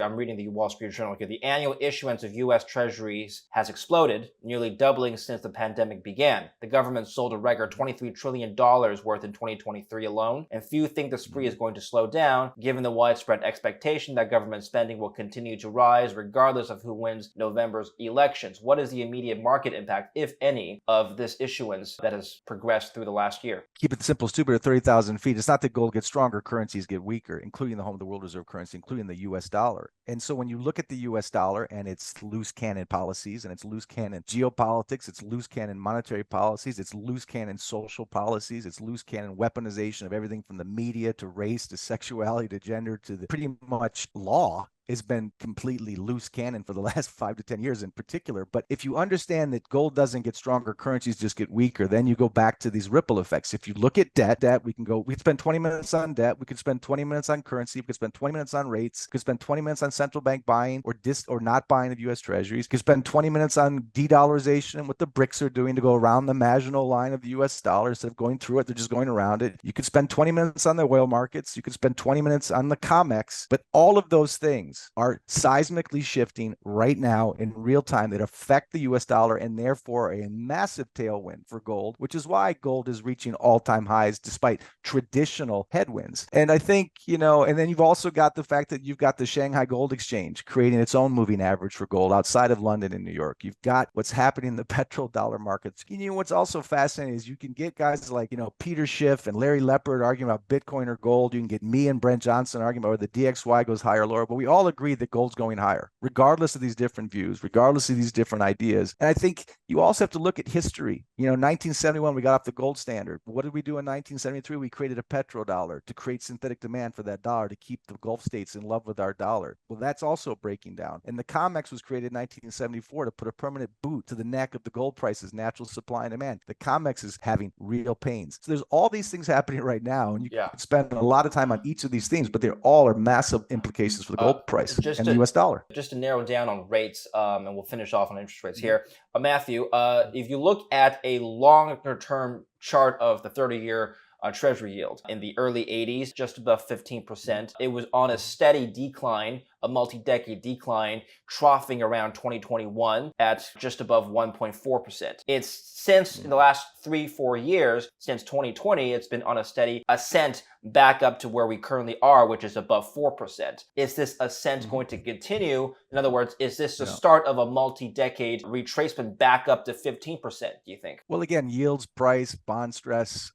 I'm reading the Wall Street Journal here. The annual issuance of US Treasuries has exploded, nearly doubling since the pandemic began. The government sold a record $23 trillion worth in 2023 alone, and few think the spree is going to slow down, given the widespread expectation that government spending will continue to rise regardless of who wins November's elections. What is the immediate market impact, if any, of this issuance that has progressed through the last year? Keep it simple, stupid, at 30,000 feet. It's not that gold gets stronger, currencies get weaker, including the home of the world reserve currency, including the US dollar. And so when you look at the US dollar and its loose cannon policies and its loose cannon geopolitics, its loose cannon monetary policies, its loose cannon social policies, its loose cannon weaponization of everything from the media to race to sexuality to gender to the pretty much law, has been completely loose cannon for the last 5 to 10 years in particular. But if you understand that gold doesn't get stronger, currencies just get weaker, then you go back to these ripple effects. If you look at debt, we could spend 20 minutes on debt, we could spend 20 minutes on currency, we could spend 20 minutes on rates, we could spend 20 minutes on central bank buying or not buying of US Treasuries, we could spend 20 minutes on de-dollarization and what the BRICS are doing to go around the marginal line of the US dollar. Instead of going through it, they're just going around it. You could spend 20 minutes on the oil markets, you could spend 20 minutes on the COMEX, but all of those things are seismically shifting right now in real time that affect the US dollar and therefore a massive tailwind for gold, which is why gold is reaching all-time highs despite traditional headwinds. And I think, and then you've also got the fact that you've got the Shanghai Gold Exchange creating its own moving average for gold outside of London and New York. You've got what's happening in the petrodollar markets. What's also fascinating is you can get guys like, Peter Schiff and Larry Lepard arguing about Bitcoin or gold. You can get me and Brent Johnson arguing about whether the DXY goes higher or lower, but we all agree that gold's going higher, regardless of these different views, regardless of these different ideas. And I think you also have to look at history. 1971, we got off the gold standard. What did we do in 1973? We created a petrodollar to create synthetic demand for that dollar to keep the Gulf states in love with our dollar. Well, that's also breaking down. And the COMEX was created in 1974 to put a permanent boot to the neck of the gold prices, natural supply and demand. The COMEX is having real pains. So there's all these things happening right now, and you can spend a lot of time on each of these things, but they all are massive implications for the gold price and the US dollar. Just to narrow down on rates, and we'll finish off on interest rates here. Matthew, if you look at a longer term chart of the 30-year Treasury yield in the early 80s, just above 15%. It was on a steady decline, a multi-decade decline, troughing around 2021 at just above 1.4%. It's since in the last 3-4 years, since 2020, it's been on a steady ascent back up to where we currently are, which is above 4%. Is this ascent going to continue? In other words, is this the start of a multi-decade retracement back up to 15%, do you think? Well, again, yields, price, bond stress.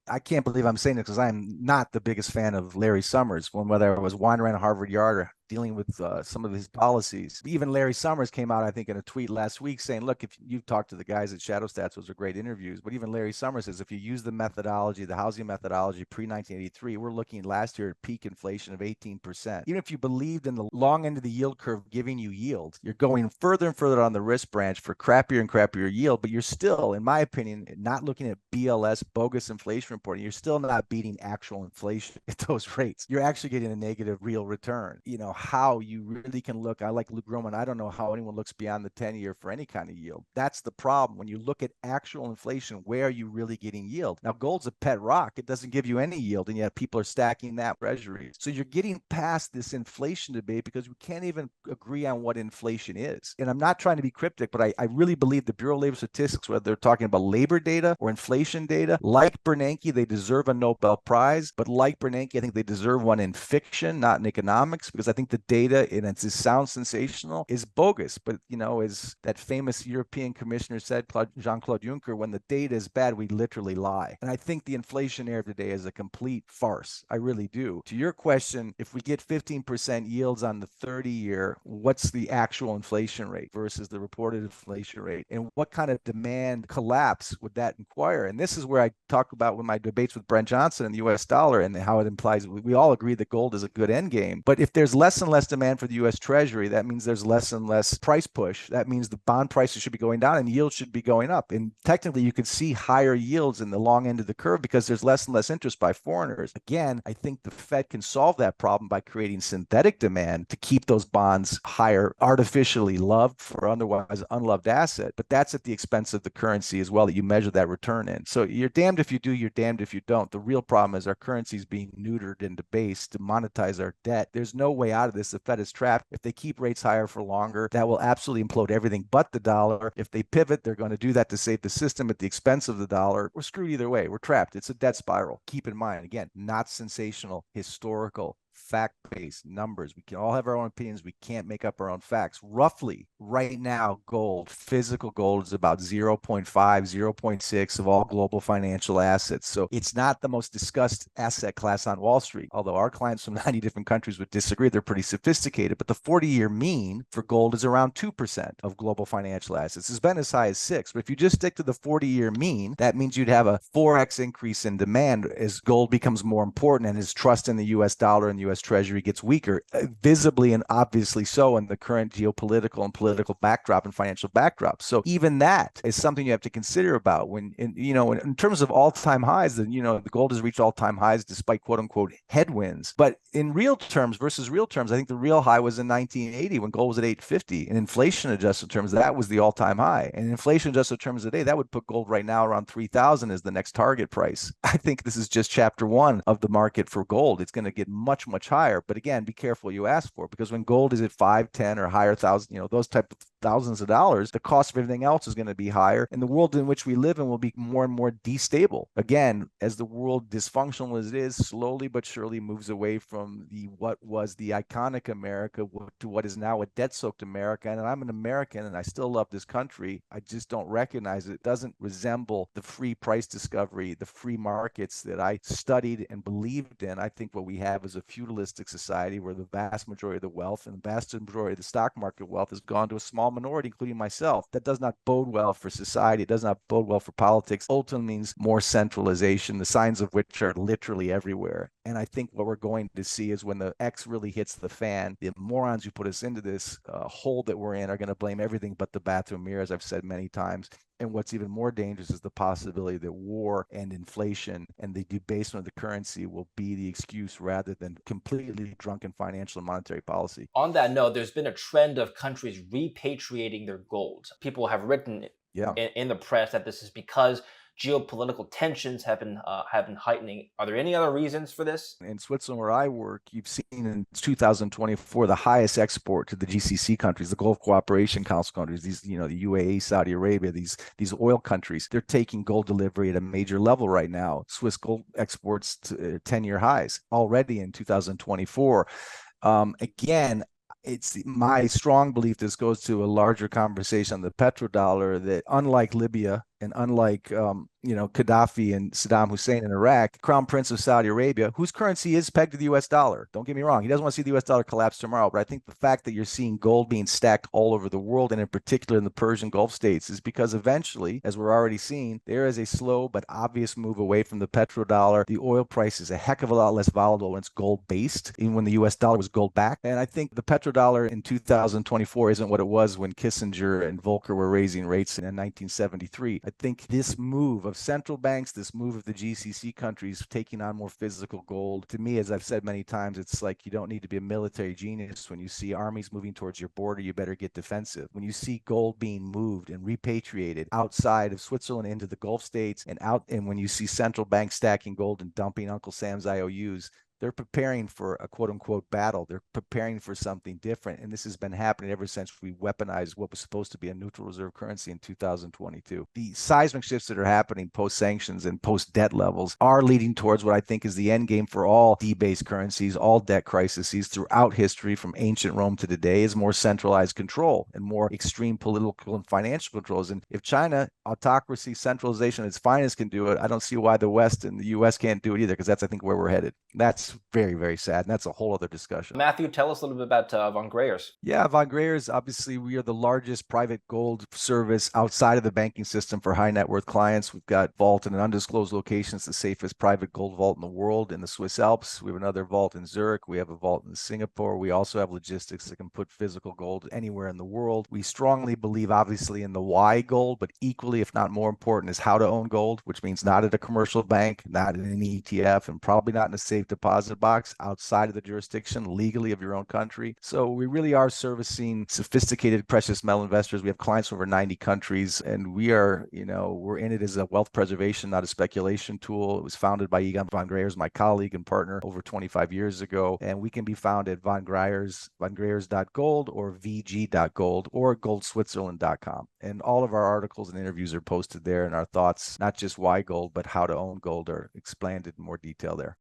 I can't believe I'm saying this because I'm not the biggest fan of Larry Summers, whether I was wandering around Harvard Yard or dealing with some of his policies. Even Larry Summers came out, I think, in a tweet last week saying, look, if you've talked to the guys at Shadow Stats, those are great interviews, but even Larry Summers says if you use the methodology, the housing methodology pre-1983, we're looking last year at peak inflation of 18%. Even if you believed in the long end of the yield curve giving you yield, you're going further and further on the risk branch for crappier and crappier yield, but you're still, in my opinion, not looking at BLS, bogus inflation reporting. You're still not beating actual inflation at those rates. You're actually getting a negative real return. How you really can look. I like Luke Groman. I don't know how anyone looks beyond the 10-year for any kind of yield. That's the problem. When you look at actual inflation, where are you really getting yield? Now, gold's a pet rock. It doesn't give you any yield, and yet people are stacking that treasuries. So you're getting past this inflation debate because we can't even agree on what inflation is. And I'm not trying to be cryptic, but I really believe the Bureau of Labor Statistics, whether they're talking about labor data or inflation data, like Bernanke, they deserve a Nobel Prize. But like Bernanke, I think they deserve one in fiction, not in economics, because I think the data, and it sounds sensational, is bogus. But, as that famous European commissioner said, Jean-Claude Juncker, when the data is bad, we literally lie. And I think the inflation narrative today is a complete farce. I really do. To your question, if we get 15% yields on the 30-year, what's the actual inflation rate versus the reported inflation rate? And what kind of demand collapse would that require? And this is where I talk about with my debates with Brent Johnson and the US dollar and how it implies we all agree that gold is a good end game. But if there's less and less demand for the US Treasury, that means there's less and less price push. That means the bond prices should be going down and yields should be going up. And technically, you could see higher yields in the long end of the curve because there's less and less interest by foreigners. Again, I think the Fed can solve that problem by creating synthetic demand to keep those bonds higher, artificially loved for otherwise unloved asset. But that's at the expense of the currency as well that you measure that return in. So you're damned if you do, you're damned if you don't. The real problem is our currency is being neutered and debased to monetize our debt. There's no way out out of this. The Fed is trapped. If they keep rates higher for longer, that will absolutely implode everything but the dollar. If they pivot, they're going to do that to save the system at the expense of the dollar. We're screwed either way. We're trapped. It's a debt spiral. Keep in mind, again, not sensational, historical, fact-based numbers. We can all have our own opinions. We can't make up our own facts. Roughly, right now, gold, physical gold, is about 0.5, 0.6 of all global financial assets. So it's not the most discussed asset class on Wall Street, although our clients from 90 different countries would disagree. They're pretty sophisticated. But the 40-year mean for gold is around 2% of global financial assets. It's been as high as 6. But if you just stick to the 40-year mean, that means you'd have a 4x increase in demand as gold becomes more important and as trust in the US dollar and the US Treasury gets weaker, visibly and obviously so in the current geopolitical and political backdrop and financial backdrop. So even that is something you have to consider about when, in terms of all-time highs, the gold has reached all-time highs despite quote unquote headwinds. But in real terms versus real terms, I think the real high was in 1980 when gold was at 850. In inflation adjusted terms, that was the all-time high. And in inflation adjusted terms today, that would put gold right now around 3,000 as the next target price. I think this is just chapter one of the market for gold. It's going to get much, much higher. But again, be careful what you ask for, because when gold is at 5, 10 or higher thousand, those type of thousands of dollars, the cost of everything else is going to be higher. And the world in which we live in will be more and more destable. Again, as the world, dysfunctional as it is, slowly but surely moves away from what was the iconic America to what is now a debt-soaked America. And I'm an American and I still love this country. I just don't recognize it. It doesn't resemble the free price discovery, the free markets that I studied and believed in. I think what we have is a feudalistic society where the vast majority of the wealth and the vast majority of the stock market wealth has gone to a small minority, including myself. That does not bode well for society. It does not bode well for politics. Ultimately means more centralization, the signs of which are literally everywhere. And I think what we're going to see is when the X really hits the fan, the morons who put us into this hole that we're in are going to blame everything but the bathroom mirror, as I've said many times. And what's even more dangerous is the possibility that war and inflation and the debasement of the currency will be the excuse rather than completely drunken financial and monetary policy. On that note, there's been a trend of countries repatriating their gold. People have written in the press that this is because geopolitical tensions have been heightening. Are there any other reasons for this? In Switzerland, where I work, you've seen in 2024 the highest export to the GCC countries, the Gulf Cooperation Council countries, these, the UAE, Saudi Arabia, these oil countries. They're taking gold delivery at a major level right now. Swiss gold exports to 10-year highs already in 2024. Again, it's my strong belief this goes to a larger conversation on the petrodollar, that unlike Libya and unlike Gaddafi and Saddam Hussein in Iraq, the Crown Prince of Saudi Arabia, whose currency is pegged to the US dollar. Don't get me wrong. He doesn't want to see the US dollar collapse tomorrow. But I think the fact that you're seeing gold being stacked all over the world, and in particular in the Persian Gulf states, is because eventually, as we're already seeing, there is a slow but obvious move away from the petrodollar. The oil price is a heck of a lot less volatile when it's gold-based, even when the US dollar was gold-backed. And I think the petrodollar in 2024 isn't what it was when Kissinger and Volcker were raising rates in 1973. I think this move of central banks, this move of the GCC countries taking on more physical gold, to me, as I've said many times, it's like you don't need to be a military genius. When you see armies moving towards your border, you better get defensive. When you see gold being moved and repatriated outside of Switzerland into the Gulf states and when you see central banks stacking gold and dumping Uncle Sam's IOUs, they're preparing for a quote unquote battle. They're preparing for something different. And this has been happening ever since we weaponized what was supposed to be a neutral reserve currency in 2022. The seismic shifts that are happening post sanctions and post debt levels are leading towards what I think is the end game for all debased currencies, all debt crises throughout history from ancient Rome to today, is more centralized control and more extreme political and financial controls. And if China, autocracy, centralization at its finest can do it, I don't see why the West and the US can't do it either, because that's, I think, where we're headed. That's very, very sad. And that's a whole other discussion. Matthew, tell us a little bit about VON GREYERZ. Yeah, VON GREYERZ, obviously, we are the largest private gold service outside of the banking system for high net worth clients. We've got vault in an undisclosed location. It's the safest private gold vault in the world in the Swiss Alps. We have another vault in Zurich. We have a vault in Singapore. We also have logistics that can put physical gold anywhere in the world. We strongly believe, obviously, in the why gold, but equally, if not more important, is how to own gold, which means not at a commercial bank, not in an ETF, and probably not in a safe deposit deposit box outside of the jurisdiction legally of your own country. So we really are servicing sophisticated precious metal investors. We have clients from over 90 countries, and we're in it as a wealth preservation, not a speculation tool. It was founded by Egon von Greyerz, my colleague and partner, over 25 years ago. And we can be found at von Greyerz.gold or vg.gold or goldswitzerland.com. And all of our articles and interviews are posted there, and our thoughts, not just why gold, but how to own gold, are explained in more detail there.